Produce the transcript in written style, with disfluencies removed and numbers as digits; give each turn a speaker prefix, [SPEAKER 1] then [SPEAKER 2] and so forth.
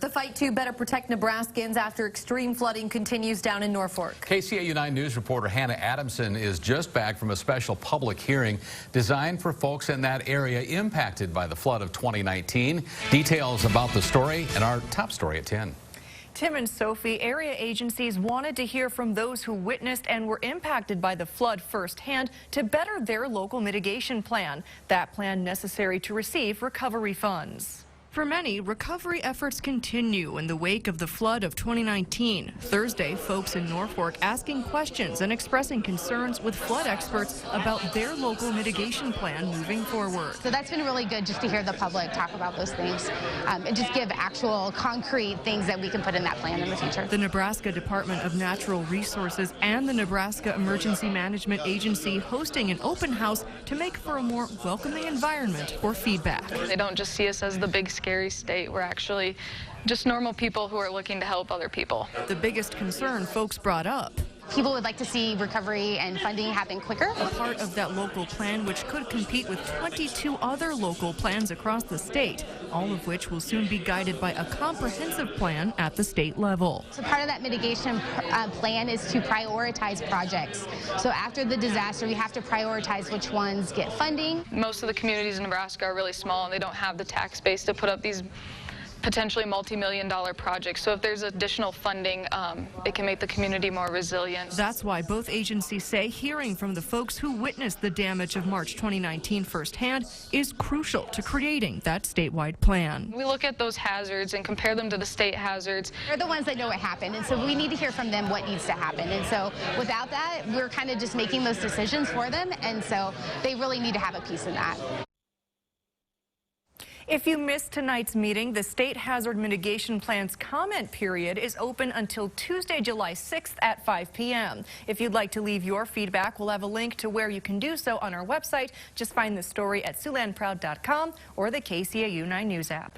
[SPEAKER 1] The fight to better protect Nebraskans after extreme flooding continues down in Norfolk.
[SPEAKER 2] KCAU-9 News reporter Hannah Adamson is just back from a special public hearing designed for folks in that area impacted by the flood of 2019. Details about the story and our top story at 10.
[SPEAKER 3] Tim and Sophie, area agencies wanted to hear from those who witnessed and were impacted by the flood firsthand to better their local mitigation plan. That plan necessary to receive recovery funds. For many, recovery efforts continue in the wake of the flood of 2019. Thursday, folks in Norfolk asking questions and expressing concerns with flood experts about their local mitigation plan moving forward.
[SPEAKER 4] So that's been really good just to hear the public talk about those things and just give actual concrete things that we can put in that plan in the future.
[SPEAKER 3] The Nebraska Department of Natural Resources and the Nebraska Emergency Management Agency hosting an open house to make for a more welcoming environment for feedback.
[SPEAKER 5] They don't just see us as the big scary state. We're actually just normal people who are looking to help other people.
[SPEAKER 3] The biggest concern folks brought up:
[SPEAKER 4] people would like to see recovery and funding happen quicker.
[SPEAKER 3] A part of that local plan which could compete with 22 other local plans across the state, all of which will soon be guided by a comprehensive plan at the state level.
[SPEAKER 4] So part of that mitigation plan is to prioritize projects. So after the disaster, we have to prioritize which ones get funding.
[SPEAKER 5] Most of the communities in Nebraska are really small and they don't have the tax base to put up these potentially multi-million-dollar projects. So if there's additional funding, it can make the community more resilient.
[SPEAKER 3] That's why both agencies say hearing from the folks who witnessed the damage of March 2019 firsthand is crucial to creating that statewide plan.
[SPEAKER 5] We look at those hazards and compare them to the state hazards.
[SPEAKER 4] They're the ones that know what happened, and so we need to hear from them what needs to happen. And so without that, we're kind of just making those decisions for them, and so they really need to have a piece in that.
[SPEAKER 3] If you missed tonight's meeting, the State Hazard Mitigation Plan's comment period is open until Tuesday, July 6th at 5 p.m. If you'd like to leave your feedback, we'll have a link to where you can do so on our website. Just find the story at SiouxlandProud.com or the KCAU-9 News app.